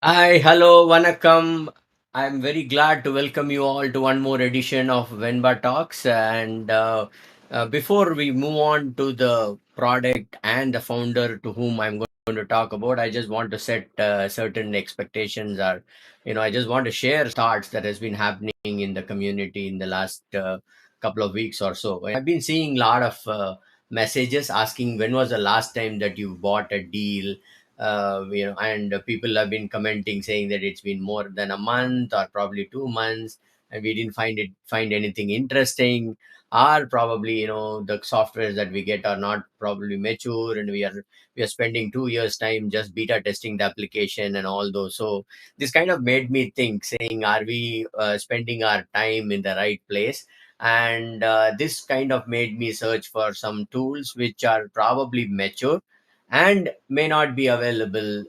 Hi, hello, vanakkam. I'm very glad to welcome you all to one more edition of Venba Talks. And before we move on to the product and the founder to whom I'm going to talk about, I just want to set certain expectations. I just want to share thoughts that has been happening in the community in the last couple of weeks or so. I've been seeing a lot of messages asking when was the last time that you bought a deal, and people have been commenting saying that it's been more than a month or probably 2 months, and we didn't find anything interesting, or probably the softwares that we get are not probably mature, and we are spending 2 years time just beta testing the application and all those. So this kind of made me think, saying, are we spending our time in the right place? And this kind of made me search for some tools which are probably mature and may not be available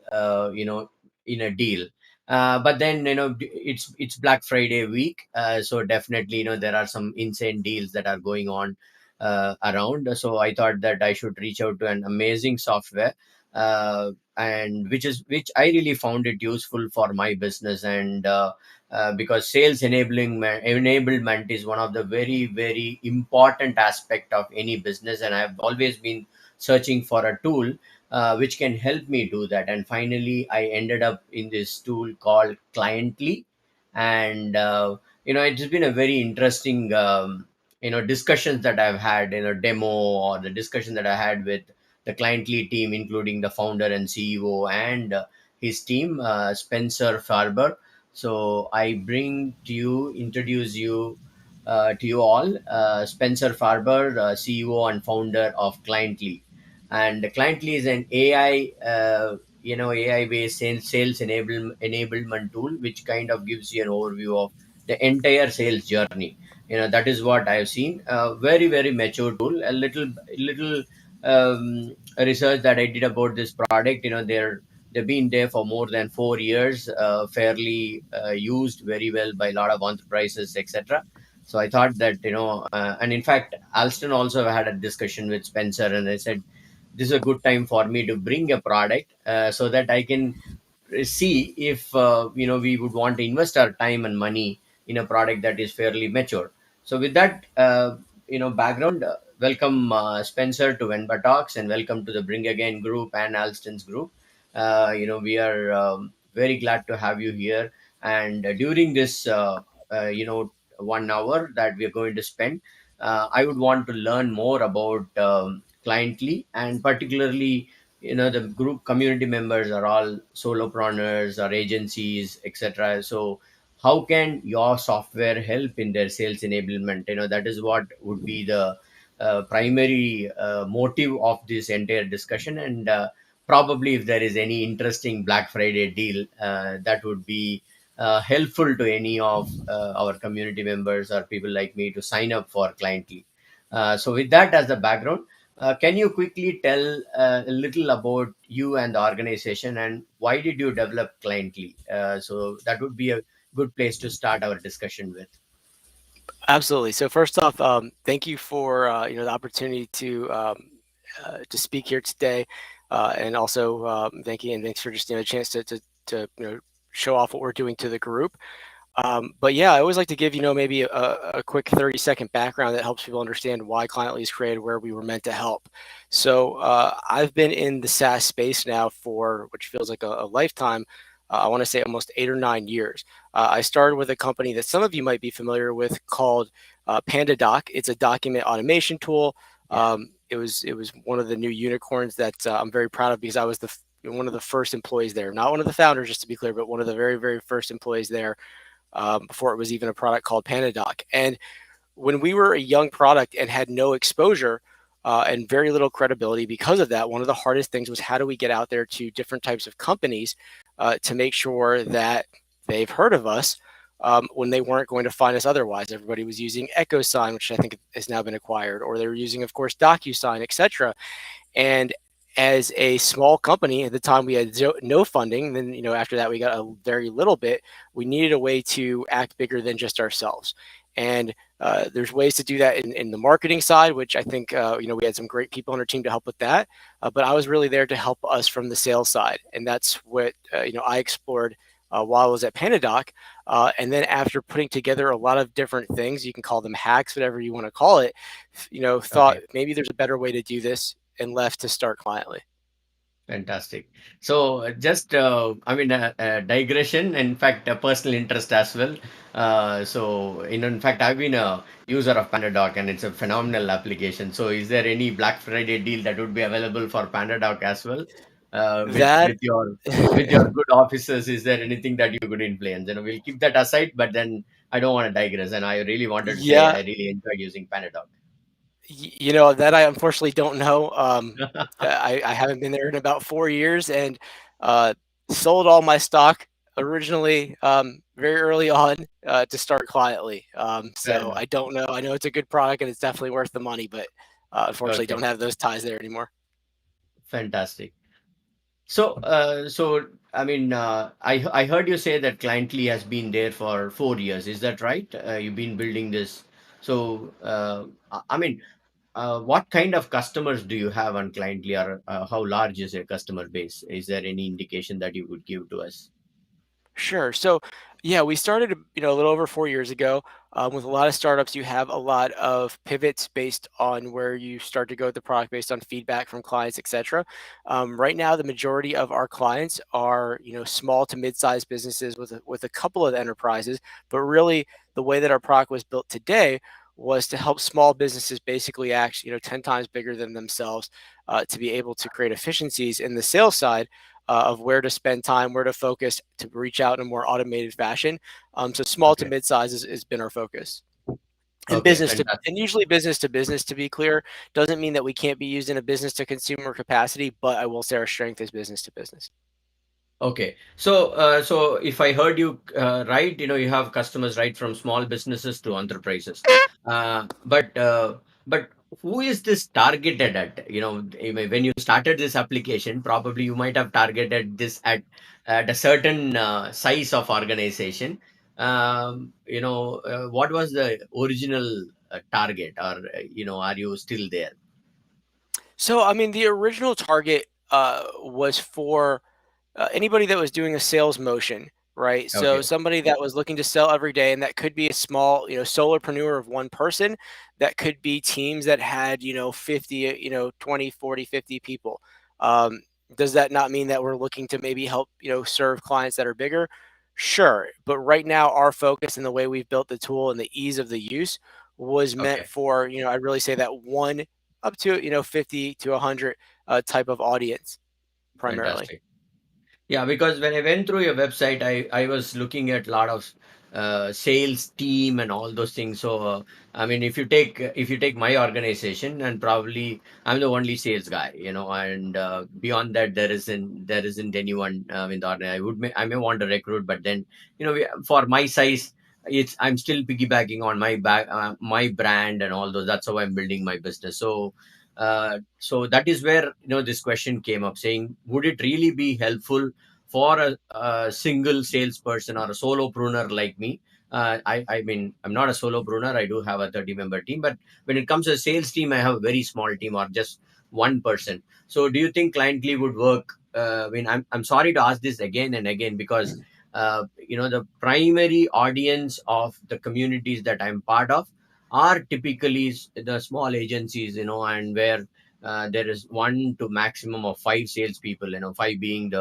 in a deal. But then it's Black Friday week, so definitely there are some insane deals that are going on around. So I thought that I should reach out to an amazing software, and which I really found it useful for my business. And because sales enablement is one of the very very important aspect of any business, and I've always been searching for a tool which can help me do that. And finally, I ended up in this tool called Cliently, and it's been a very interesting discussions that I've had, demo, or the discussion that I had with the Cliently team, including the founder and CEO and his team, Spencer Farber. So I bring to you, introduce you to you all, Spencer Farber, CEO and founder of Cliently. And Cliently is an AI based sales enablement tool, which kind of gives you an overview of the entire sales journey. That is what I've seen. Very very mature tool. A little research that I did about this product. They've been there for more than 4 years, fairly used very well by a lot of enterprises, etc. So I thought that, and in fact, Alston also had a discussion with Spencer, and I said this is a good time for me to bring a product, so that I can see if we would want to invest our time and money in a product that is fairly mature. So with that background, welcome Spencer to Venba Talks, and welcome to the Bring Again group and Alston's group. We are very glad to have you here. And during this 1 hour that we are going to spend, I would want to learn more about Cliently, and particularly, the group community members are all solopreneurs or agencies, etc. So how can your software help in their sales enablement? That is what would be the primary motive of this entire discussion. And probably if there is any interesting Black Friday deal, that would be helpful to any of our community members or people like me to sign up for Cliently. So with that as the background, can you quickly tell a little about you and the organization, and why did you develop Cliently? So that would be a good place to start our discussion with. Absolutely. So first off, thank you for the opportunity to speak here today, and also thank you and thanks for just a chance to show off what we're doing to the group. But yeah, I always like to give maybe a quick 30-second background that helps people understand why Cliently is created, where we were meant to help. So I've been in the SaaS space now for which feels like a lifetime. I want to say almost 8 or 9 years. I started with a company that some of you might be familiar with called PandaDoc. It's a document automation tool. Yeah. It was one of the new unicorns that I'm very proud of, because I was one of the first employees there. Not one of the founders, just to be clear, but one of the very, very first employees there, before it was even a product called PandaDoc. And when we were a young product and had no exposure and very little credibility because of that, one of the hardest things was, how do we get out there to different types of companies to make sure that they've heard of us when they weren't going to find us otherwise. Everybody was using EchoSign, which I think has now been acquired, or they were using, of course, DocuSign, etc. And as a small company at the time, we had no funding. Then, after that, we got a very little bit. We needed a way to act bigger than just ourselves. And there's ways to do that in the marketing side, which I think, we had some great people on our team to help with that. But I was really there to help us from the sales side. And that's what, I explored while I was at Panadoc. And then after putting together a lot of different things, you can call them hacks, whatever you want to call it, thought Okay. maybe there's a better way to do this and left to start Cliently. Fantastic. So, just I mean, digression. In fact, a personal interest as well. In fact, I've been a user of PandaDoc, and it's a phenomenal application. So, is there any Black Friday deal that would be available for PandaDoc as well? With That your good officers, is there anything that you could influence? We'll keep that aside. But then I don't want to digress, and I really wanted to say yeah, I really enjoyed using PandaDoc. that I unfortunately don't know. I haven't been there in about 4 years, and uh, sold all my stock originally very early on to start Quietly. Fair So enough. I don't know. I know it's a good product and it's definitely worth the money, but unfortunately don't Okay. have those ties there anymore. Fantastic. So, I mean, I heard you say that Cliently has been there for 4 years. Is that right? You've been building this. So, I mean, what kind of customers do you have on Cliently, or how large is your customer base? Is there any indication that you would give to us? Sure. So, yeah, we started, a little over 4 years ago. With a lot of startups, you have a lot of pivots based on where you start to go with the product based on feedback from clients, etc. Right now, the majority of our clients are, small to mid-sized businesses with a couple of enterprises. But really, the way that our product was built today was to help small businesses basically act, 10 times bigger than themselves, to be able to create efficiencies in the sales side of where to spend time, where to focus to reach out in a more automated fashion. So small to Okay. mid size has been our focus. And Okay. business to Fantastic. and usually business to business, to be clear, doesn't mean that we can't be used in a business to consumer capacity, but I will say our strength is business to business. Okay. So if I heard you right, you have customers right from small businesses to enterprises. Uh, but uh, but who is this targeted at? When you started this application, probably you might have targeted this at a certain size of organization. What was the original target, or are you still there? So, I mean, the original target was for anybody that was doing a sales motion, right? So Okay. somebody that was looking to sell every day, and that could be a small, solopreneur of one person. That could be teams that had, 50, 20, 40, 50 people. Um, does that not mean that we're looking to maybe help, serve clients that are bigger? Sure. But right now, our focus and the way we've built the tool and the ease of the use was meant Okay. for, I'd really say that one up to, 50 to 100 type of audience primarily. Fantastic. Yeah, because when I went through your website, I was looking at a lot of sales team and all those things. So, I mean, if you take my organization, and probably I'm the only sales guy, and beyond that, there isn't anyone in the organization. I may want to recruit, but then, for my size, I'm still piggybacking on my brand and all those. That's how I'm building my business. So that is where this question came up, saying, would it really be helpful for a single salesperson or a solopreneur like me? I mean, I'm not a solopreneur. I do have a 30-member team, but when it comes to a sales team, I have a very small team, or just one person. So, do you think Cliently would work? I mean, I'm sorry to ask this again and again, because the primary audience of the communities that I'm part of are typically the small agencies, and where there is one to maximum of five salespeople, five being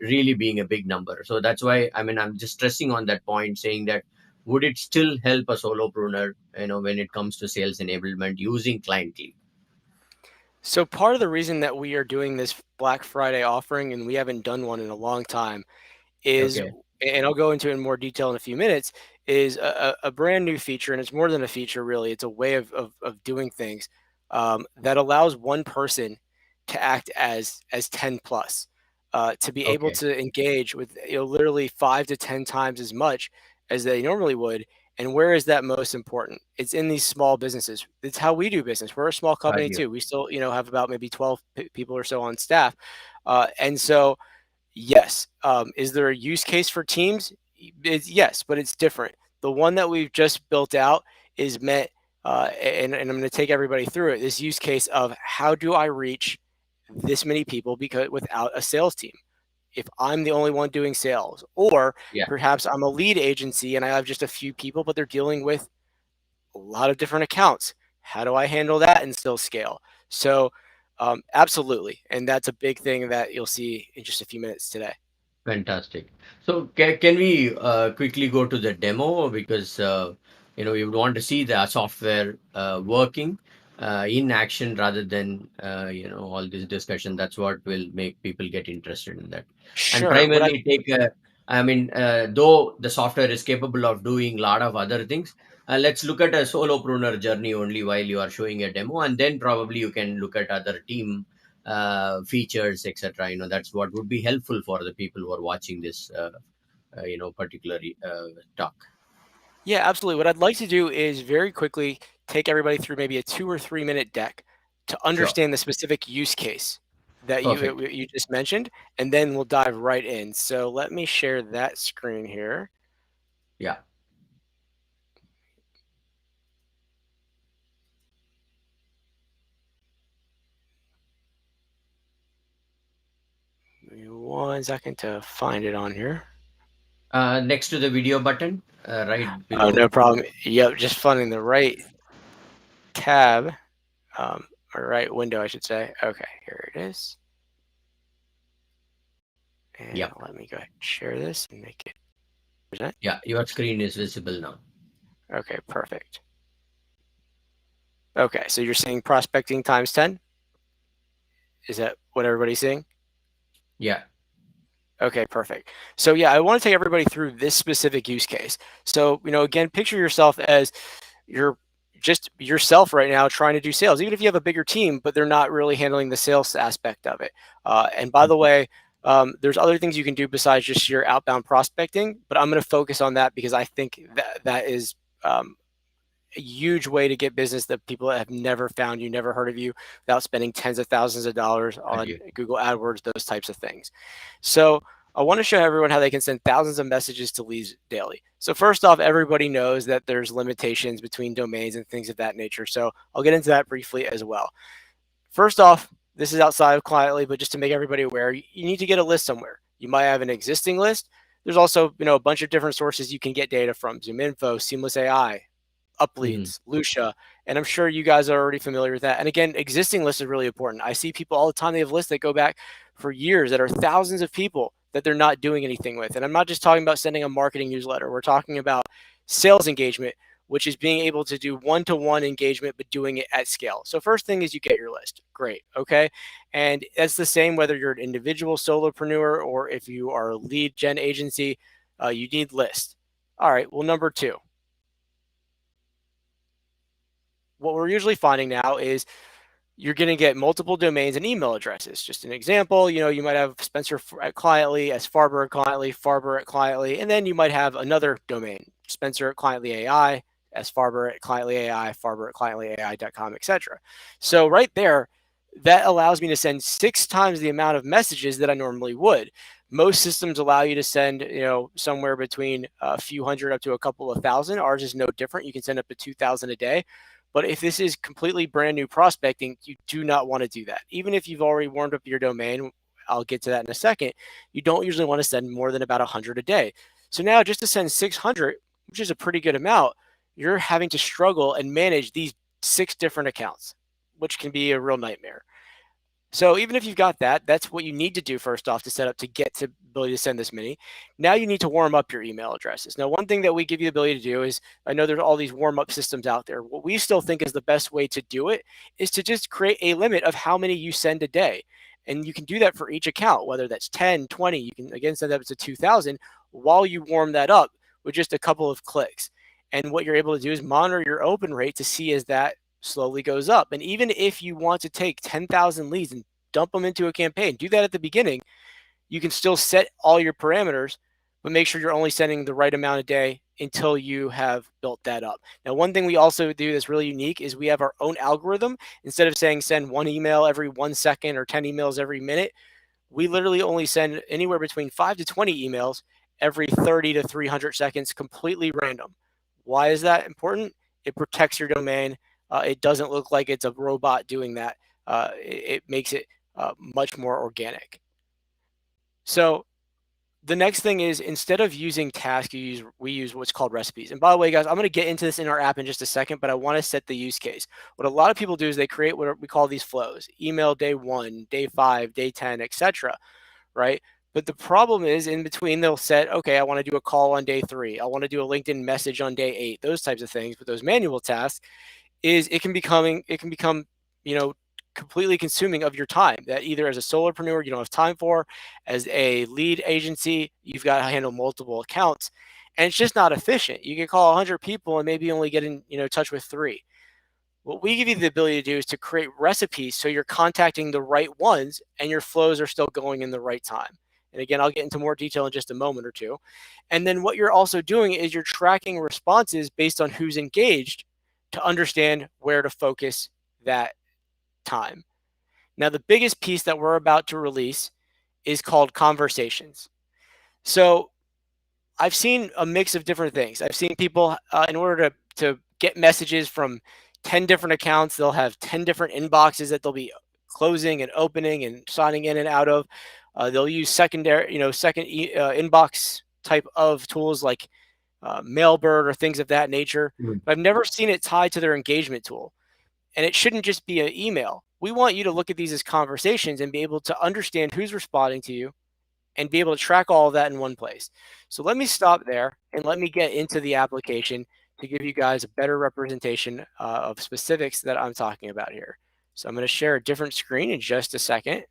really being a big number. So that's why, I mean, I'm just stressing on that point, saying that would it still help a solopreneur, when it comes to sales enablement using Cliently? So part of the reason that we are doing this Black Friday offering, and we haven't done one in a long time, is, Okay. and I'll go into it in more detail in a few minutes, is a brand new feature, and it's more than a feature really. It's a way of doing things that allows one person to act as 10 plus, to be able Okay. to engage with, literally 5 to 10 times as much as they normally would. And where is that most important? It's in these small businesses. It's how we do business. We're a small Got company you. too. We still, have about maybe 12 people or so on staff. And so, yes. Is there a use case for teams? Yes, but it's different. The one that we've just built out is meant, and I'm going to take everybody through it. This use case of how do I reach this many people because without a sales team? if I'm the only one doing sales, or Yeah, perhaps I'm a lead agency and I have just a few people, but they're dealing with a lot of different accounts. How do I handle that and still scale? So, absolutely. And that's a big thing that you'll see in just a few minutes today. fantastic. So can we quickly go to the demo because we would want to see the software working in action rather than all this discussion. That's what will make people get interested in that. And Sure. What I primarily take I mean, though the software is capable of doing a lot of other things, let's look at a solopreneur journey only while you are showing a demo, and then probably you can look at other team features, etc. That's what would be helpful for the people who are watching this particular talk. Yeah, absolutely. What I'd like to do is very quickly take everybody through maybe a 2 or 3 minute deck to Sure. understand the specific use case that Perfect. you just mentioned, and then we'll dive right in. So let me share that screen here. Yeah. Give me 1 second to find it on here. Next to the video button, right Oh, below. no problem. Yep, just finding the right tab, um, or right window, I should say. Okay, here it is. And Yep. let me go ahead and share this and make it present. Yeah. Your screen is visible now. Okay, perfect. Okay, so you're seeing prospecting times 10? Is that what everybody's seeing? Yeah. Okay, perfect. So yeah, I want to take everybody through this specific use case. So, again, picture yourself as you're just yourself right now trying to do sales, even if you have a bigger team, but they're not really handling the sales aspect of it. And by the Mhm. way, there's other things you can do besides just your outbound prospecting, but I'm going to focus on that because I think that is a huge way to get business that people have never found you, never heard of you, without spending tens of thousands of dollars on Agree. Google AdWords, those types of things. So I want to show everyone how they can send thousands of messages to leads daily. So first off, everybody knows that there's limitations between domains and things of that nature. So I'll get into that briefly as well. First off, this is outside of Cliently, but just to make everybody aware, you need to get a list somewhere. You might have an existing list. There's also, a bunch of different sources you can get data from: ZoomInfo, Seamless AI, Mhm. Upleads, Lucia, and I'm sure you guys are already familiar with that. And again, existing lists are really important. I see people all the time, they have lists that go back for years that are thousands of people that they're not doing anything with. And I'm not just talking about sending a marketing newsletter. We're talking about sales engagement, which is being able to do one-to-one engagement, but doing it at scale. So first thing is you get your list. Great. Okay. And that's the same whether you're an individual solopreneur or if you are a lead gen agency, you need lists. All right. Well, number two, what we're usually finding now is you're going to get multiple domains and email addresses. Just an example, you might have Spencer at Cliently as Faber at Cliently, Faber at Cliently, and then you might have another domain, Spencer at Cliently AI as Faber at Cliently AI, Faber at clientlyai.com, etc. So right there, that allows me to send 6 times the amount of messages that I normally would. Most systems allow you to send, somewhere between a few hundred up to a couple of thousand. Ours is no different. You can send up to 2,000 a day. But if this is completely brand new prospecting, you do not want to do that. Even if you've already warmed up your domain, I'll get to that in a second, you don't usually want to send more than about 100 a day. So now just to send 600, which is a pretty good amount, you're having to struggle and manage these 6 different accounts, which can be a real nightmare. So even if you've got that, that's what you need to do first off to set up to get to ability to send this many. Now you need to warm up your email addresses. Now, one thing that we give you the ability to do is I know there's all these warm up systems out there. What we still think is the best way to do it is to just create a limit of how many you send a day. And you can do that for each account, whether that's 10, 20, you can again send that to 2,000 while you warm that up with just a couple of clicks. And what you're able to do is monitor your open rate to see as that slowly goes up. And even if you want to take 10,000 leads and dump them into a campaign, do that at the beginning. You can still set all your parameters, but make sure you're only sending the right amount a day until you have built that up. Now, one thing we also do that's really unique is we have our own algorithm. Instead of saying send one email every 1 second or 10 emails every minute, we literally only send anywhere between 5 to 20 emails every 30 to 300 seconds, completely random. Why is that important? It protects your domain. It doesn't look like it's a robot doing that. It makes it much more organic. So the next thing is, instead of using tasks, we use what's called recipes. And by the way, guys, I'm going to get into this in our app in just a second, but I want to set the use case. What a lot of people do is they create what we call these flows: email day 1, day 5, day 10, etc. Right? But the problem is, in between, they'll set, okay, I want to do a call on day 3, I want to do a LinkedIn message on day 8, those types of things. But those manual tasks, is it can become, you know, completely consuming of your time, that either as a solopreneur you don't have time for, as a lead agency you've got to handle multiple accounts, and it's just not efficient. You can call 100 people and maybe only get in, touch with 3. What we give you the ability to do is to create recipes so you're contacting the right ones and your flows are still going in the right time. And again, I'll get into more detail in just a moment or two. And then what you're also doing is you're tracking responses based on who's engaged to understand where to focus that time. Now, the biggest piece that we're about to release is called conversations. So I've seen a mix of different things. I've seen people, in order to get messages from 10 different accounts, they'll have 10 different inboxes that they'll be closing and opening and signing in and out of. They'll use secondary, second inbox type of tools like Mailbird or things of that nature. Mm. But I've never seen it tied to their engagement tool. And it shouldn't just be an email. We want you to look at these as conversations and be able to understand who's responding to you and be able to track all of that in one place. So let me stop there and let me get into the application to give you guys a better representation of specifics that I'm talking about here. So I'm going to share a different screen in just a second.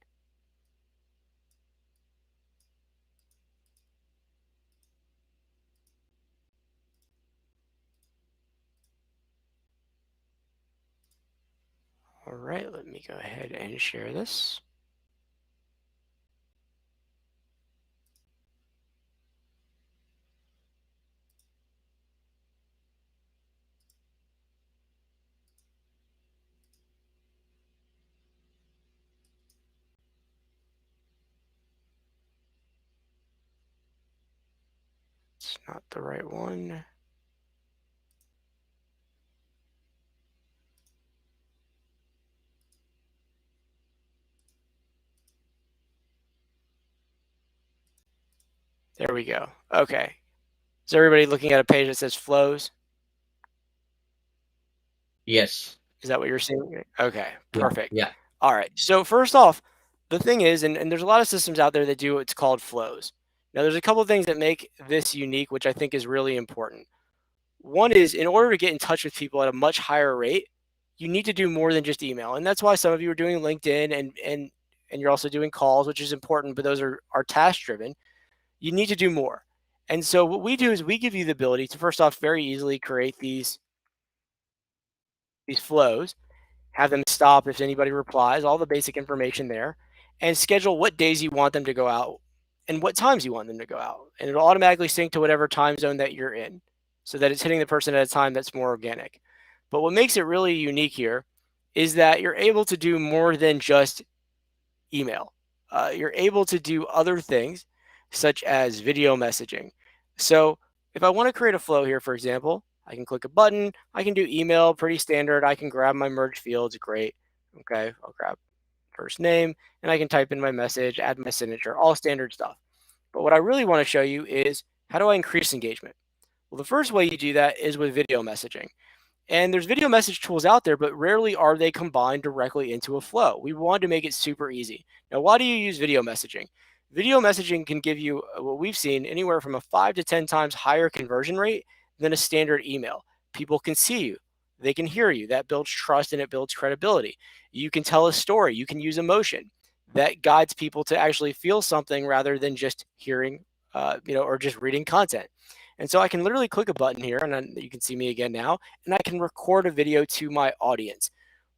All right, let me go ahead and share this. It's not the right one. There we go. Okay. Is everybody looking at a page that says flows? Yes. Is that what you're seeing? Okay, Yeah. perfect. Yeah. All right. So first off, the thing is, and there's a lot of systems out there that do what's called flows. Now, there's a couple of things that make this unique, which I think is really important. One is, in order to get in touch with people at a much higher rate, you need to do more than just email, and that's why some of you are doing LinkedIn and you're also doing calls, which is important, but those are task driven. You need to do more. And so what we do is we give you the ability to, first off, very easily create these flows, have them stop if anybody replies, all the basic information there, and schedule what days you want them to go out and what times you want them to go out. And it'll automatically sync to whatever time zone that you're in so that it's hitting the person at a time that's more organic. But what makes it really unique here is that you're able to do more than just email. You're able to do other things such as video messaging. So if I want to create a flow here, for example, I can click a button. I can do email, pretty standard. I can grab my merge fields, great. Okay, I'll grab first name and I can type in my message, add my signature, all standard stuff. But what I really want to show you is, how do I increase engagement? Well, the first way you do that is with video messaging. And there's video message tools out there, but rarely are they combined directly into a flow. We wanted to make it super easy. Now, why do you use video messaging? Video messaging can give you, what we've seen, anywhere from a 5 to 10 times higher conversion rate than a standard email. People can see you, they can hear you. That builds trust and it builds credibility. You can tell a story, you can use emotion. That guides people to actually feel something rather than just hearing, or just reading content. And so I can literally click a button here, and then you can see me again now, and I can record a video to my audience.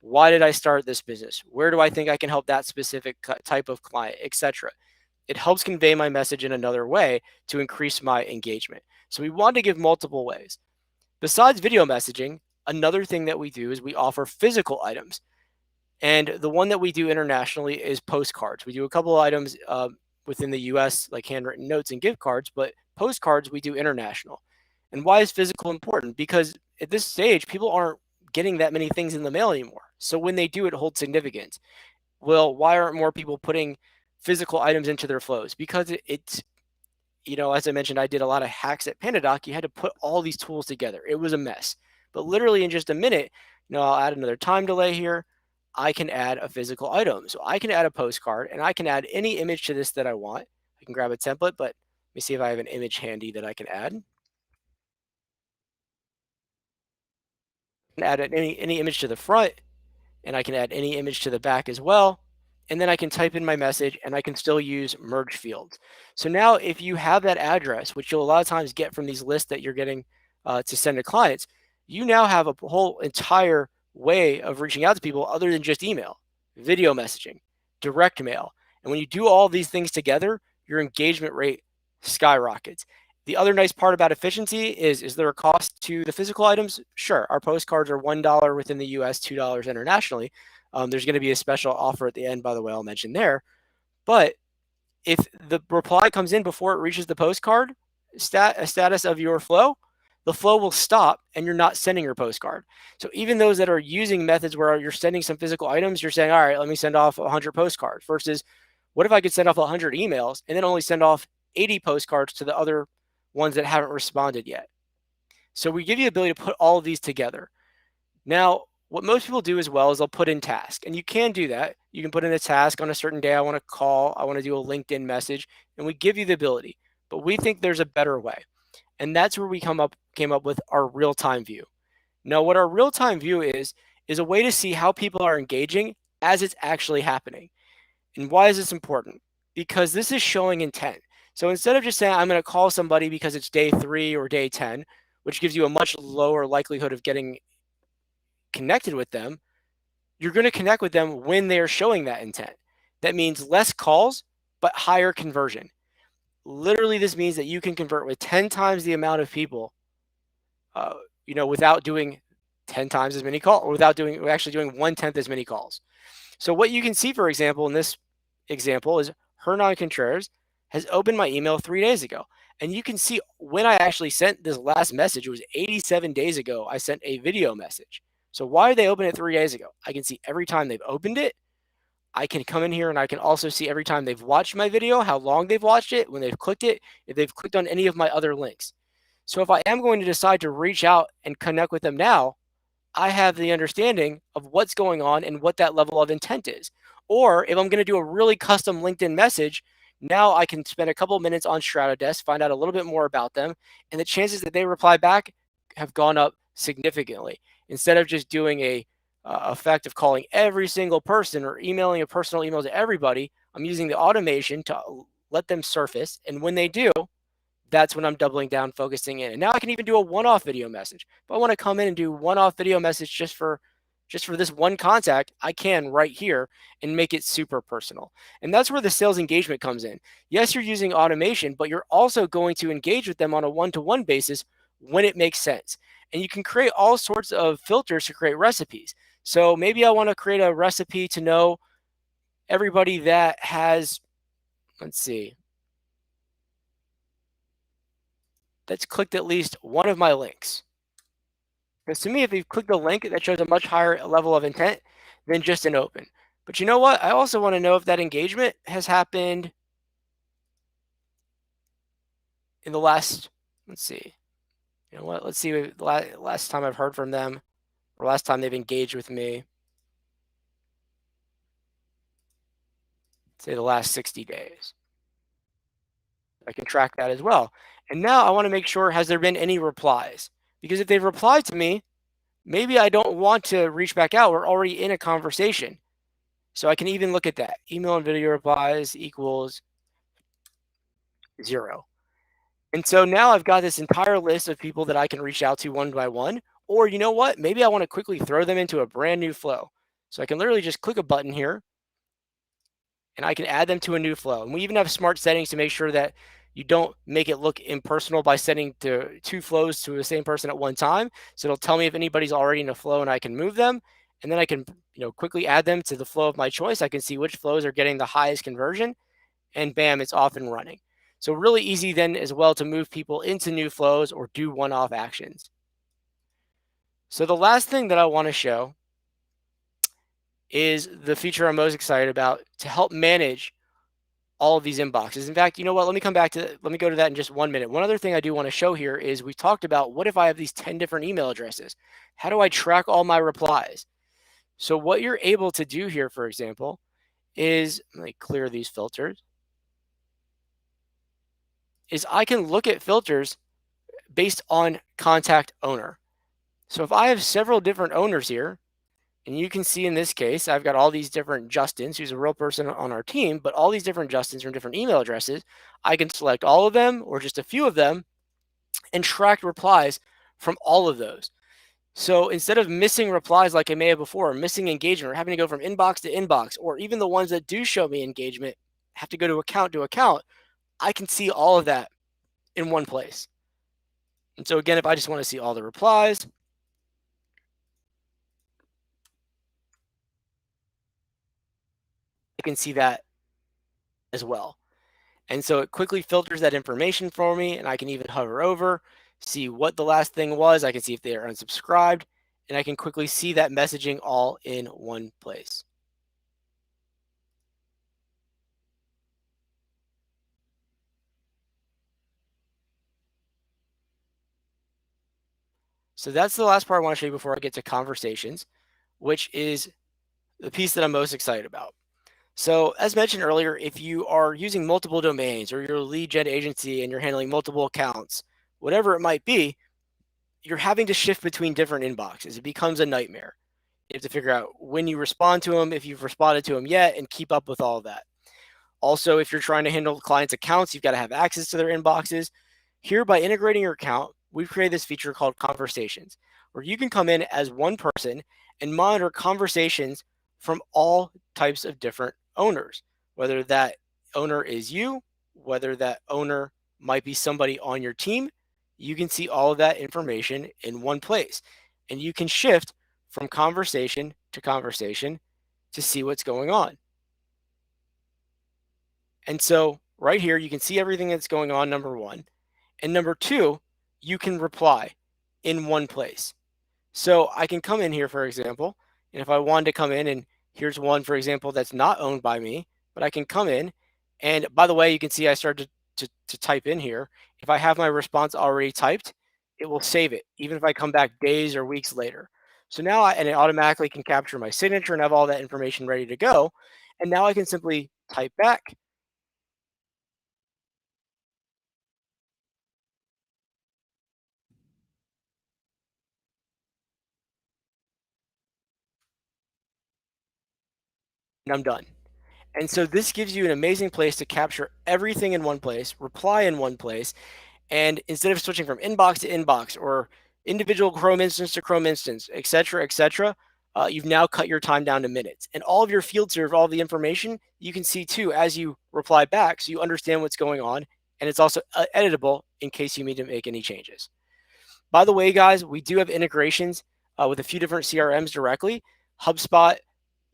Why did I start this business? Where do I think I can help that specific type of client, etc.? It helps convey my message in another way to increase my engagement. So we want to give multiple ways. Besides video messaging, another thing that we do is we offer physical items. And the one that we do internationally is postcards. We do a couple of items within the US, like handwritten notes and gift cards, but postcards we do international. And why is physical important? Because at this stage, people aren't getting that many things in the mail anymore. So when they do, it holds significance. Well, why aren't more people putting physical items into their flows because it's, as I mentioned, I did a lot of hacks at PandaDoc. You had to put all these tools together. It was a mess. But literally in just a minute, I'll add another time delay here. I can add a physical item. So I can add a postcard and I can add any image to this that I want. I can grab a template, but let me see if I have an image handy that I can add. I can add any image to the front, and I can add any image to the back as well. And then I can type in my message and I can still use merge fields. So now if you have that address, which you'll a lot of times get from these lists that you're getting to send to clients, you now have a whole entire way of reaching out to people other than just email, video messaging, direct mail. And when you do all these things together, your engagement rate skyrockets. The other nice part about efficiency is there a cost to the physical items? Sure. Our postcards are $1 within the US, $2 internationally. There's going to be a special offer at the end, by the way, I'll mention there. But if the reply comes in before it reaches the postcard status of your flow, the flow will stop and you're not sending your postcard. So even those that are using methods where you're sending some physical items, you're saying, all right, let me send off 100 postcards versus what if I could send off 100 emails and then only send off 80 postcards to the other ones that haven't responded yet. So we give you the ability to put all of these together. Now, what most people do as well is they'll put in task, and you can do that. You can put in a task on a certain day. I want to call, I want to do a LinkedIn message, and we give you the ability, but we think there's a better way. And that's where we came up with our real-time view. Now, what our real-time view is a way to see how people are engaging as it's actually happening. And why is this important? Because this is showing intent. So instead of just saying, I'm going to call somebody because it's day 3 or day 10, which gives you a much lower likelihood of getting connected with them, you're going to connect with them when they're showing that intent. That means less calls, but higher conversion. Literally, this means that you can convert with 10 times the amount of people, without doing 10 times as many calls, or without doing 1/10 as many calls. So what you can see, for example, in this example is Hernan Contreras has opened my email 3 days ago. And you can see when I actually sent this last message, it was 87 days ago, I sent a video message. So why did they open it 3 days ago? I can see every time they've opened it. I can come in here and I can also see every time they've watched my video, how long they've watched it, when they've clicked it, if they've clicked on any of my other links. So if I am going to decide to reach out and connect with them now, I have the understanding of what's going on and what that level of intent is. Or if I'm going to do a really custom LinkedIn message, now I can spend a couple of minutes on StratoDesk, find out a little bit more about them, and the chances that they reply back have gone up significantly. Instead of just doing a effect of calling every single person or emailing a personal email to everybody, I'm using the automation to let them surface. And when they do, that's when I'm doubling down, focusing in. And now I can even do a one-off video message. If I want to come in and do one-off video message just for this one contact, I can right here and make it super personal. And that's where the sales engagement comes in. Yes, you're using automation, but you're also going to engage with them on a one-to-one basis when it makes sense. And you can create all sorts of filters to create recipes. So maybe I want to create a recipe to know everybody that has, let's see, that's clicked at least one of my links. Because to me, if you've clicked a link, that shows a much higher level of intent than just an open. But you know what? I also want to know if that engagement has happened in the last, let's see. You know what? Let's see the last time I've heard from them or last time they've engaged with me. Say the last 60 days. I can track that as well. And now I want to make sure, has there been any replies? Because if they've replied to me, maybe I don't want to reach back out. We're already in a conversation. So I can even look at that. Email and video replies equals 0. And so now I've got this entire list of people that I can reach out to one by one. Or you know what? Maybe I want to quickly throw them into a brand new flow. So I can literally just click a button here and I can add them to a new flow. And we even have smart settings to make sure that you don't make it look impersonal by sending to 2 flows to the same person at one time. So it'll tell me if anybody's already in a flow and I can move them. And then I can quickly add them to the flow of my choice. I can see which flows are getting the highest conversion. And bam, it's off and running. So really easy then as well to move people into new flows or do one-off actions. So the last thing that I want to show is the feature I'm most excited about to help manage all of these inboxes. In fact, you know what? Let me go to that in just 1 minute. One other thing I do want to show here is we talked about what if I have these 10 different email addresses? How do I track all my replies? So what you're able to do here, for example, is let me clear these filters, is I can look at filters based on contact owner. So if I have several different owners here, and you can see in this case, I've got all these different Justins, who's a real person on our team, but all these different Justins from different email addresses. I can select all of them or just a few of them and track replies from all of those. So instead of missing replies like I may have before, or missing engagement, or having to go from inbox to inbox, or even the ones that do show me engagement have to go to account, I can see all of that in one place. And so again, if I just want to see all the replies, I can see that as well. And so it quickly filters that information for me, and I can even hover over, see what the last thing was. I can see if they are unsubscribed, and I can quickly see that messaging all in one place. So that's the last part I want to show you before I get to conversations, which is the piece that I'm most excited about. So as mentioned earlier, if you are using multiple domains or you're a lead gen agency and you're handling multiple accounts, whatever it might be, you're having to shift between different inboxes. It becomes a nightmare. You have to figure out when you respond to them, if you've responded to them yet, and keep up with all of that. Also, if you're trying to handle clients' accounts, you've got to have access to their inboxes. Here, by integrating your account, we've created this feature called Conversations, where you can come in as one person and monitor conversations from all types of different owners, whether that owner is you, whether that owner might be somebody on your team. You can see all of that information in one place, and you can shift from conversation to see what's going on. And so right here, you can see everything that's going on, number one. And number two, you can reply in one place. So I can come in here, for example, and if I wanted to come in, and here's one, for example, that's not owned by me, but I can come in. And by the way, you can see I started to type in here. If I have my response already typed, it will save it, even if I come back days or weeks later. So now, and it automatically can capture my signature and have all that information ready to go. And now I can simply type back. And I'm done. And so this gives you an amazing place to capture everything in one place, reply in one place, and instead of switching from inbox to inbox or individual Chrome instance to Chrome instance, et cetera, you've now cut your time down to minutes. And all of your field serve, all the information you can see too as you reply back, so you understand what's going on, and it's also editable in case you need to make any changes. By the way, guys, we do have integrations with a few different CRMs directly. HubSpot,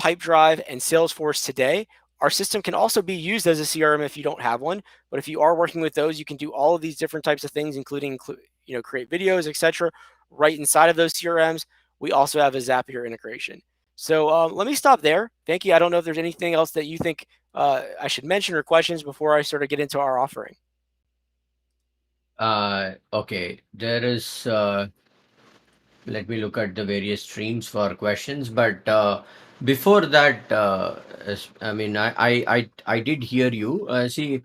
Pipedrive, and Salesforce today. Our system can also be used as a CRM if you don't have one, but if you are working with those, you can do all of these different types of things, including create videos, etc., right inside of those CRMs. We also have a Zapier integration. So let me stop there. Thank you. I don't know if there's anything else that you think I should mention or questions before I sort of get into our offering. Okay, there is. Let me look at the various streams for questions. But before that, I mean, I did hear you. See,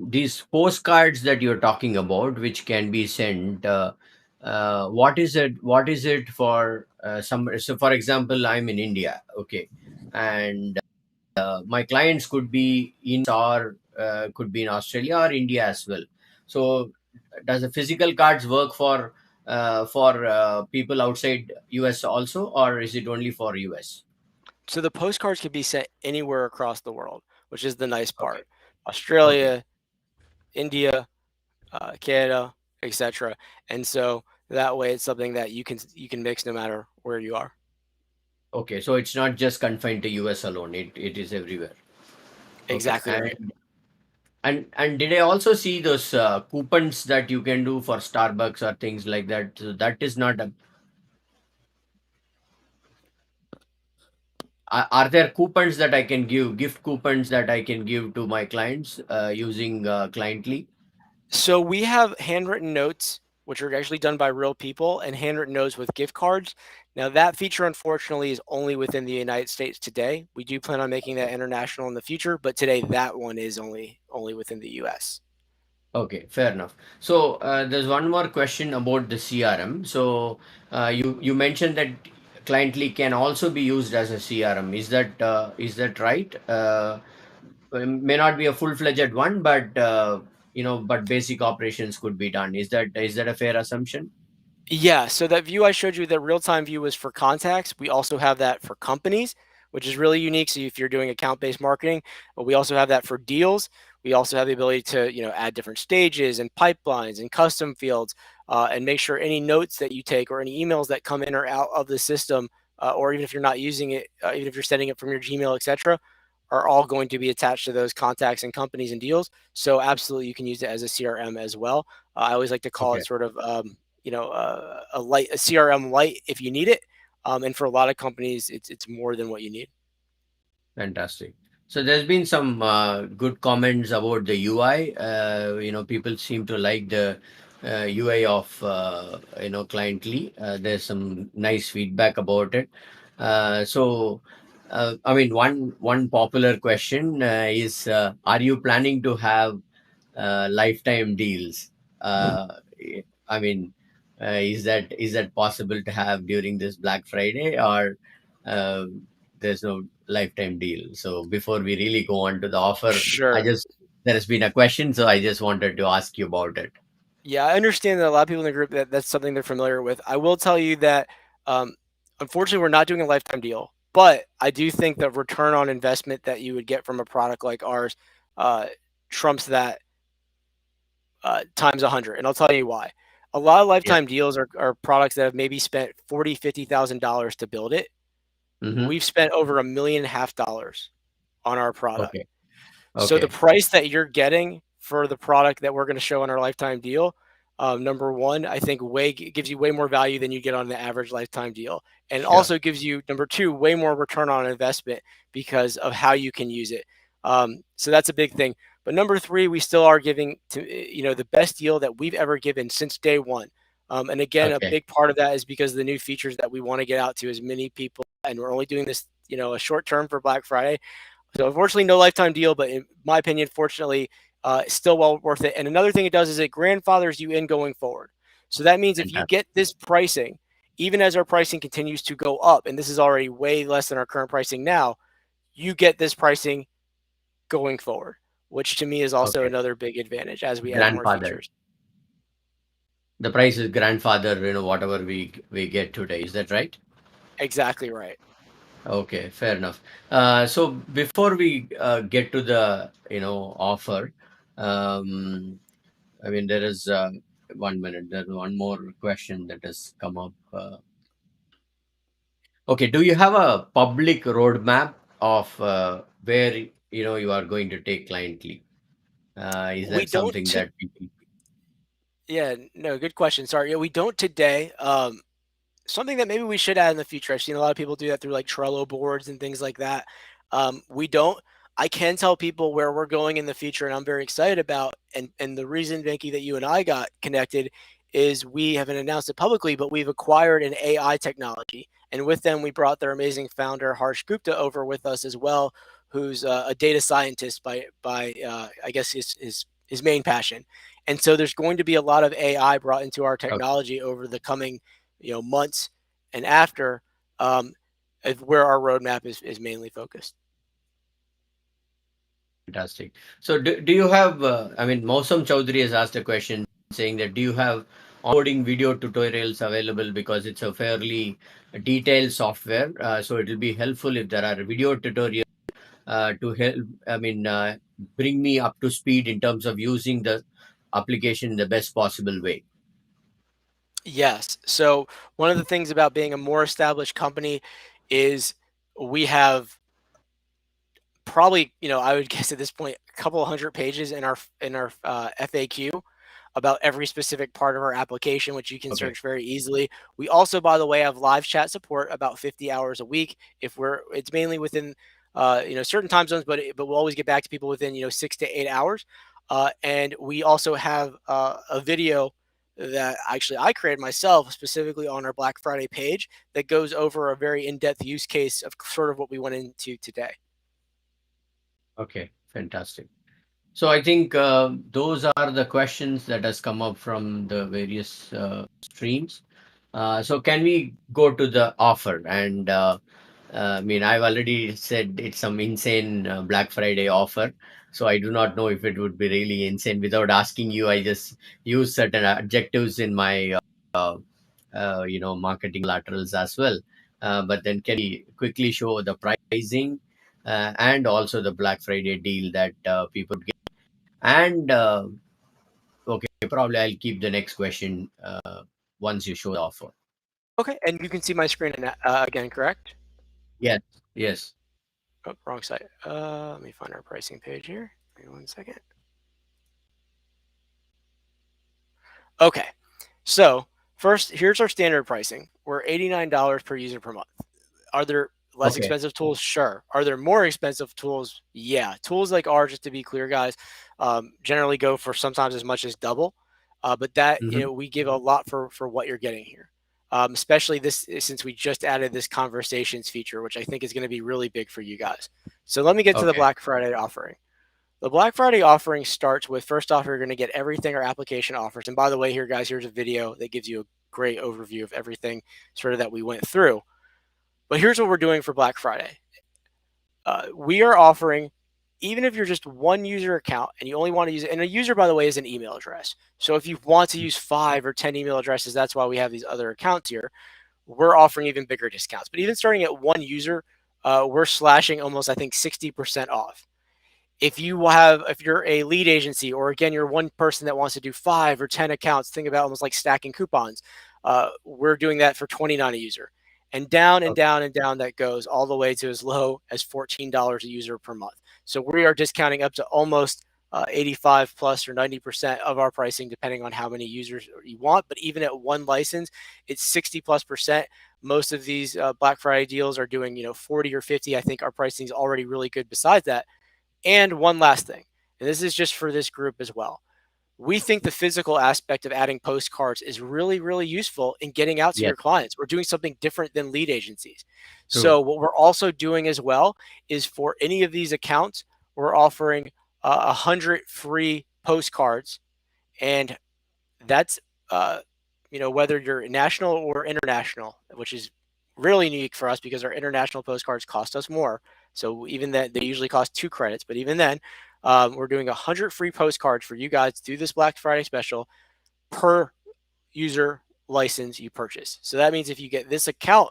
these postcards that you're talking about, which can be sent. What is it? What is it for some? So, for example, I'm in India. Okay, and my clients could be in or could be in Australia or India as well. So, does the physical cards work for people outside US also, or is it only for US? So the postcards can be sent anywhere across the world, which is the nice Okay, part. okay, Australia, India, Canada, etc. And so that way, it's something that you can mix no matter where you are. okay. So it's not just confined to US alone. It is everywhere. Okay, Exactly right. and did I also see those coupons that you can do for Starbucks or things like that? So that is not a are there coupons that I can give, gift coupons that I can give to my clients using Cliently? So we have handwritten notes, which are actually done by real people, and handwritten notes with gift cards. Now that feature, unfortunately, is only within the United States today. We do plan on making that international in the future, but today that one is only within the US. Okay, fair enough. So there's one more question about the CRM. So you mentioned that Cliently can also be used as a CRM. Is that right? May not be a full-fledged one, but but basic operations could be done. Is that a fair assumption? Yeah, so that view I showed you, the real-time view was for contacts. We also have that for companies, which is really unique. So if you're doing account-based marketing, but we also have that for deals. We also have the ability to, add different stages and pipelines and custom fields, and make sure any notes that you take or any emails that come in or out of the system, or even if you're not using it, even if you're sending it from your Gmail, etc., are all going to be attached to those contacts and companies and deals. So absolutely, you can use it as a CRM as well. I always like to call it Okay. sort of a CRM light if you need it. And for a lot of companies, it's more than what you need. Fantastic. So there's been some good comments about the UI. People seem to like the UI of Cliently. There's some nice feedback about it. I mean, one popular question is, are you planning to have lifetime deals? Uh, I mean, is that possible to have during this Black Friday, or uh, there's no lifetime deal? So before we really go on to the offer, Sure. there has been a question, so I just wanted to ask you about it. Yeah, I understand that a lot of people in the group that's something they're familiar with. I will tell you that um, unfortunately we're not doing a lifetime deal, but I do think the return on investment that you would get from a product like ours uh, trumps that times 100, and I'll tell you why. A lot of Yeah. lifetime deals are products that have maybe spent 40, $50,000 to build it. Mm-hmm. We've spent over $1.5 million on our product. Okay. So the Okay. price that you're getting for the product that we're going to show on our lifetime deal, number one, I think gives you way more value than you get on the average lifetime deal, and Sure. also gives you number two way more return on investment because of how you can use it. So that's a big thing. But number three, we still are giving the best deal that we've ever given since day one. And again, a Okay. big part of that is because of the new features that we want to get out to as many people, and we're only doing this a short term for Black Friday. So unfortunately, no lifetime deal, but in my opinion, fortunately, it's still well worth it. And another thing it does is it grandfathers you in going forward. So that means if you Fantastic. get this pricing, even as our pricing continues to go up, and this is already way less than our current pricing now, you get this pricing going forward, which to me is also Okay. another big advantage as we add more Grandfather. features. The price is grandfather. Whatever we get today. Is that right? Exactly right. Okay, fair enough. So before we get to the offer, um, I mean there is 1 minute. There's one more question that has come up. Okay, do you have a public roadmap of where you are going to take Cliently? Is We that don't. something that people? Yeah, no, good question. Sorry. Yeah, we don't today. Something that maybe we should add in the future. I've seen a lot of people do that through like Trello boards and things like that. We don't. I can tell people where we're going in the future, and I'm very excited about. And the reason, Venki, that you and I got connected is we haven't announced it publicly, but we've acquired an AI technology, and with them we brought their amazing founder Harsh Gupta over with us as well, who's a data scientist by I guess his main passion. And so there's going to be a lot of AI brought into our Okay, technology over the coming months and after, um, where our roadmap is mainly focused. fantastic. So do you have? I mean, Mausam Chaudhary has asked a question saying that do you have onboarding video tutorials available, because it's a fairly detailed software. So it will be helpful if there are video tutorials to help. I mean, bring me up to speed in terms of using the application in the best possible way. Yes. So one of the things about being a more established company is we have probably, I would guess at this point, a couple hundred pages in our FAQ. about every specific part of our application, which you can Okay. search very easily. We also, by the way, have live chat support about 50 hours a week. If we're, it's mainly within, certain time zones, but we'll always get back to people within 6 to 8 hours. And we also have a video that actually I created myself specifically on our Black Friday page that goes over a very in-depth use case of sort of what we went into today. Okay. Fantastic. So I think those are the questions that has come up from the various streams. So can we go to the offer? And I mean, I've already said it's some insane Black Friday offer. So I do not know if it would be really insane. Without asking you, I just use certain adjectives in my uh, marketing laterals as well. But then can we quickly show the pricing and also the Black Friday deal that people get? And okay, probably I'll keep the next question once you show the offer. Okay, and you can see my screen again, correct? Yes, yes. Oh, wrong side. Let me find our pricing page here. Give me 1 second. Okay, so first, here's our standard pricing. We're $89 per user per month. Are there less Okay. expensive tools? Sure. Are there more expensive tools? Yeah. Tools like ours, just to be clear, guys, generally go for sometimes as much as double. But that Hmm. we give a lot for what you're getting here. Especially this since we just added this conversations feature, which I think is going to be really big for you guys. So let me get to the Okay. Black Friday offering. The Black Friday offering starts with first off, you're going to get everything our application offers. And by the way, here, guys, here's a video that gives you a great overview of everything sort of that we went through. But here's what we're doing for Black Friday. We are offering, even if you're just one user account and you only want to use it, and a user, by the way, is an email address. So if you want to use 5 or 10 email addresses, that's why we have these other accounts here. We're offering even bigger discounts. But even starting at one user, we're slashing almost, I think, 60% off. If you're a lead agency, or again, you're one person that wants to do 5 or 10 accounts, think about almost like stacking coupons. We're doing that for 29 a user, and down and Okay. down and down that goes all the way to as low as $14 a user per month. So we are discounting up to almost 85 plus or 90% of our pricing, depending on how many users you want. But even at one license, it's 60+%. Most of these Black Friday deals are doing 40 or 50. I think our pricing is already really good. Besides that, and one last thing, and this is just for this group as well. We think the physical aspect of adding postcards is really, really useful in getting out to Yes. your clients. We're doing something different than lead agencies. True. So, what we're also doing as well is for any of these accounts, we're offering 100 free postcards. And that's, whether you're national or international, which is really unique for us because our international postcards cost us more. So even that, they usually cost 2 credits, but even then, we're doing 100 free postcards for you guys to do this Black Friday special per user license you purchase. So that means if you get this account,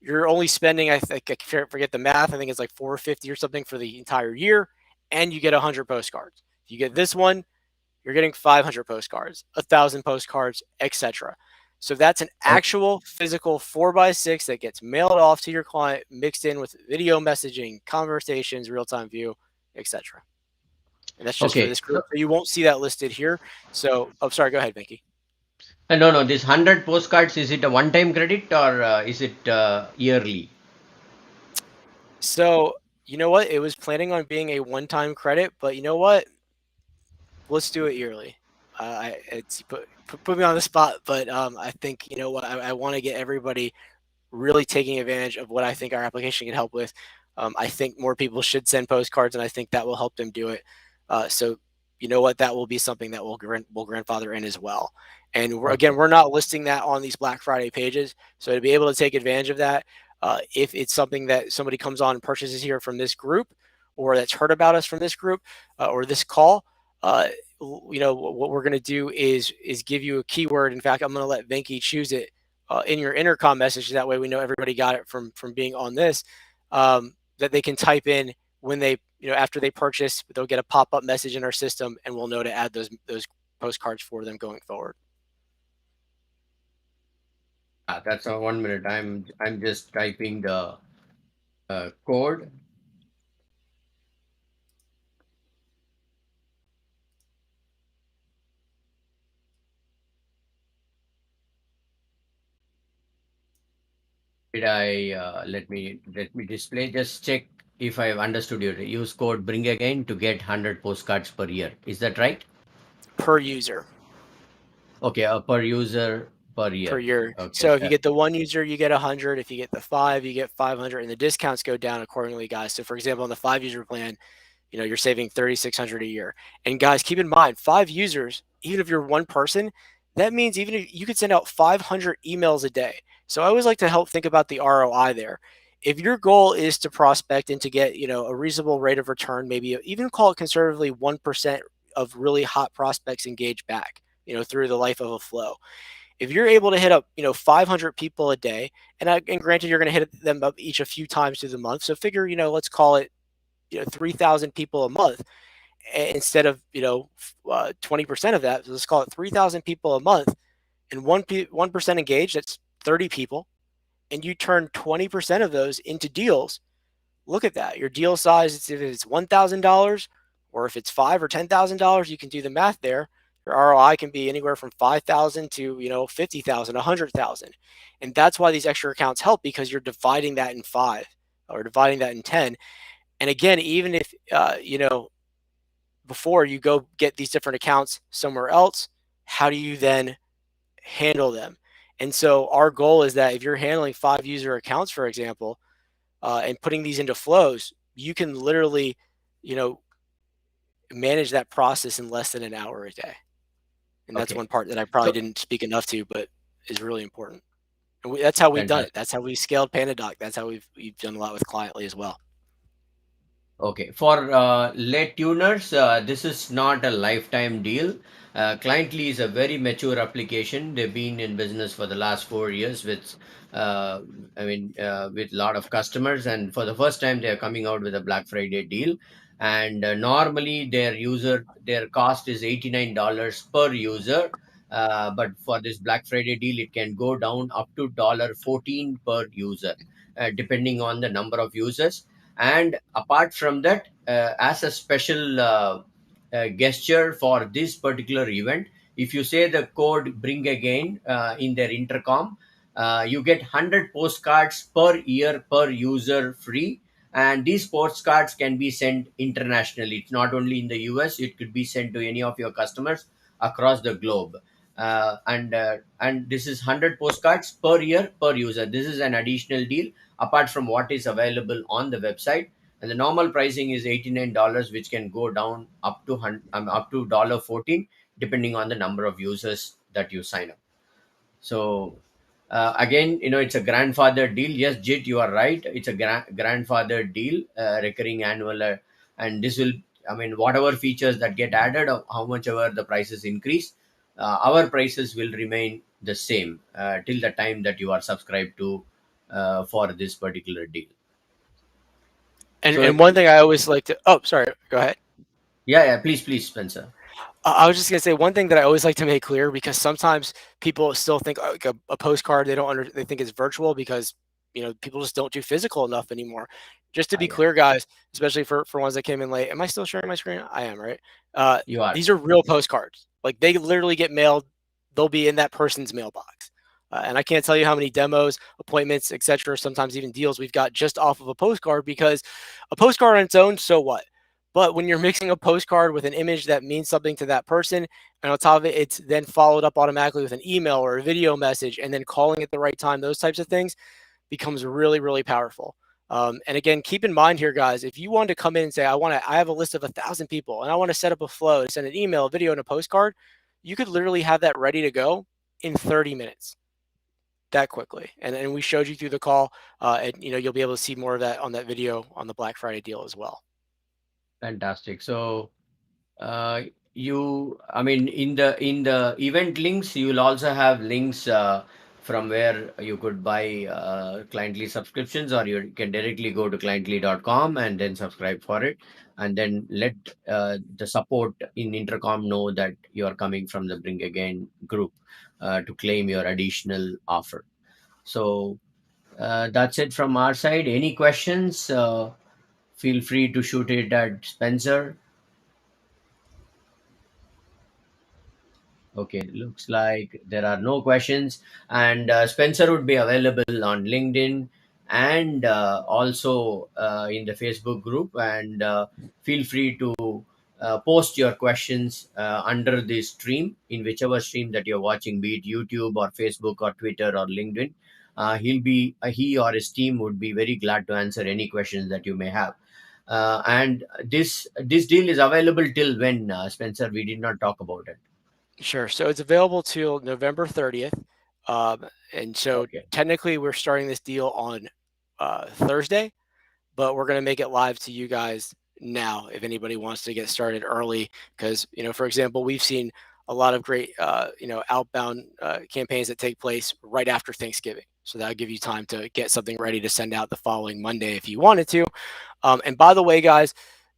you're only spending, I think, I forget the math, I think it's like 450 or something for the entire year, and you get 100 postcards. If you get this one, you're getting 500 postcards, 1,000 postcards, etc. So that's an O- actual physical 4x6 that gets mailed off to your client, mixed in with video messaging, conversations, real-time view, etc. And that's just for Okay. this group. So you won't see that listed here. So, oh, sorry, go ahead, Vicky. No, no. This 100 postcards, is it a one-time credit or is it yearly? So, you know what? It was planning on being a one-time credit, but you know what? Let's do it yearly. It's put me on the spot, but I think you know what I want to get everybody really taking advantage of what I think our application can help with. I think more people should send postcards, and I think that will help them do it. So, you know what, that will be something that will grandfather in as well. And Okay. we're not listing that on these Black Friday pages. So to be able to take advantage of that, if it's something that somebody comes on and purchases here from this group, or that's heard about us from this group or this call, uh, what we're going to do is give you a keyword. In fact, I'm going to let Venki choose it in your intercom message. That way we know everybody got it from being on this, that they can type in when they, after they purchase, they'll get a pop-up message in our system, and we'll know to add those postcards for them going forward. That's a 1 minute. I'm just typing the code. Did I let me display? Just check if I've understood you. Use code bring again to get 100 postcards per year. Is that right? per user. Okay, per user per Per year. year. Okay. So if you get the one user, you get 100. If you get the five, you get 500, and the discounts go down accordingly, guys. So for example, on the 5 user plan, you're saving 3,600 a year. And guys, keep in mind, 5 users, even if you're one person, that means even if you could send out 500 emails a day. So I always like to help think about the ROI there. If your goal is to prospect and to get, a reasonable rate of return, maybe even call it conservatively 1% of really hot prospects engage back, through the life of a flow. If you're able to hit up, 500 people a day, and granted, you're going to hit them up each a few times through the month. So figure, let's call it, 3,000 people a month instead of 20% of that. So let's call it 3,000 people a month, and 1% engaged. That's 30 people, and you turn 20% of those into deals. Look at that. Your deal size, if it's $1,000 or if it's $5,000 or $10,000, you can do the math there. Your ROI can be anywhere from 5,000 to 50,000, 100,000, and that's why these extra accounts help, because you're dividing that in five or dividing that in 10. And again, even if before you go get these different accounts somewhere else, how do you then handle them? And so our goal is that if you're handling 5 user accounts, for example, and putting these into flows, you can literally, you know, manage that process in less than an hour a day. And that's Okay. one part that I probably So didn't speak enough to, but is really important. And that's how we've done it. fantastic. That's how we scaled PandaDoc. That's how we've done a lot with Cliently as well. Okay, for late tuners, this is not a lifetime deal. Cliently is a very mature application. They've been in business for the last 4 years with, uh, with a lot of customers. And for the first time, they are coming out with a Black Friday deal. And normally, their cost is $89 per user. But for this Black Friday deal, it can go down up to $14 per user, depending on the number of users. And apart from that, as a special gesture for this particular event, if you say the code bring again in their intercom, you get 100 postcards per year per user free. And these postcards can be sent internationally. It's not only in the US, it could be sent to any of your customers across the globe. And this is 100 postcards per year per user. This is an additional deal apart from what is available on the website. And the normal pricing is $89, which can go down up to up to $14, depending on the number of users that you sign up. So again, it's a grandfather deal. Yes, Jit, you are right. It's a grandfather deal, recurring annual, and this will, whatever features that get added, or how much ever the prices increase, our prices will remain the same till the time that you are subscribed to for this particular deal. And So one thing I always like to, oh, sorry, go ahead. yeah, yeah, please, Spencer. I was just gonna say one thing that I always like to make clear, because sometimes people still think like a postcard, they think it's virtual because people just don't do physical enough anymore. Just to be Yeah, clear, guys, especially for ones that came in late. Am I still sharing my screen? I am, right? Uh, you are. these are real postcards. Like they literally get mailed. They'll be in that person's mailbox. And I can't tell you how many demos, appointments, etc., sometimes even deals we've got just off of a postcard, because a postcard on its own, so what? But when you're mixing a postcard with an image that means something to that person, and on top of it, it's then followed up automatically with an email or a video message, and then calling at the right time, those types of things becomes really, really powerful. And again, keep in mind here, guys, if you want to come in and say, I have a list of 1,000 people, and I want to set up a flow to send an email, a video, and a postcard, you could literally have that ready to go in 30 minutes, that quickly. And we showed you through the call, and you'll be able to see more of that on that video on the Black Friday deal as well. Fantastic. So uh, in the event links, you will also have links from where you could buy cliently subscriptions, or you can directly go to cliently.com and then subscribe for it, and then let the support in intercom know that you are coming from the bring again group to claim your additional offer. So that's it from our side. Any questions? Feel free to shoot it at Spencer. Okay, looks like there are no questions, and Spencer would be available on LinkedIn and also in the Facebook group. And feel free to post your questions under this stream in whichever stream that you're watching, be it YouTube or Facebook or Twitter or LinkedIn. He or his team would be very glad to answer any questions that you may have. And this deal is available till when, Spencer? We did not talk about it. Sure. So it's available till November 30th. And so Okay. technically we're starting this deal on Thursday, but we're going to make it live to you guys now if anybody wants to get started early. Because, for example, we've seen a lot of great, outbound campaigns that take place right after Thanksgiving. So that'll give you time to get something ready to send out the following Monday if you wanted to. And by the way, guys,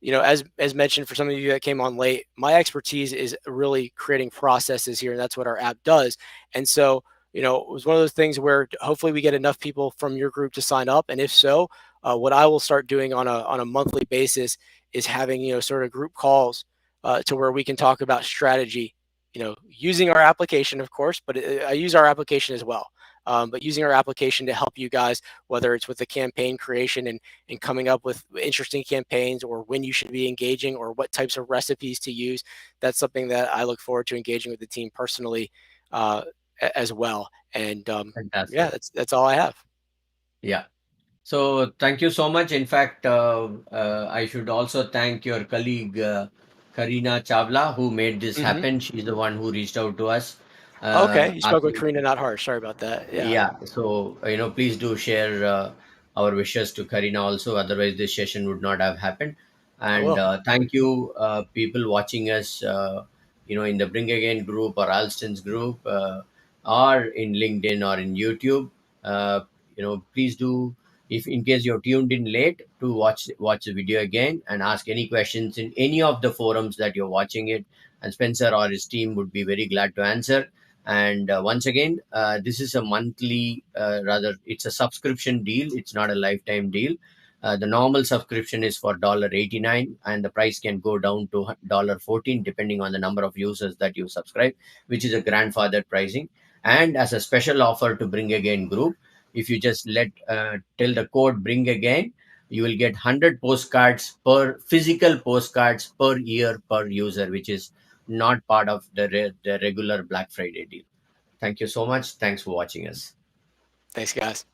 as mentioned, for some of you that came on late, my expertise is really creating processes here, and that's what our app does. And so, it was one of those things where hopefully we get enough people from your group to sign up, and if so, what I will start doing on a monthly basis is having sort of group calls to where we can talk about strategy. Using our application, of course, but I use our application as well. But using our application to help you guys, whether it's with the campaign creation and coming up with interesting campaigns or when you should be engaging or what types of recipes to use. That's something that I look forward to engaging with the team personally uh, as well. And yeah, Fantastic. that's all I have. Yeah. So thank you so much. In fact, I should also thank your colleague, Karina Chavla, who made this Hmm. happen. She's the one who reached out to us, Okay, you spoke with asking. Karina, not Harsh. Sorry about that. Yeah, Yeah, so please do share our wishes to Karina also. Otherwise, this session would not have happened. I And will. thank you, people watching us. In the Bring Again group or Alston's group, or in LinkedIn or in YouTube. Please do, if in case you're tuned in late, to watch the video again and ask any questions in any of the forums that you're watching it. And Spencer or his team would be very glad to answer. And once again, this is a monthly, rather, it's a subscription deal. It's not a lifetime deal. The normal subscription is for $89, and the price can go down to $14 depending on the number of users that you subscribe, which is a grandfathered pricing. And as a special offer to Bring Again group, if you just tell the code Bring Again, you will get 100 postcards per physical postcards per year per user, which is not part of the regular Black Friday deal. Thank you so much. Thanks for watching us. Thanks, guys.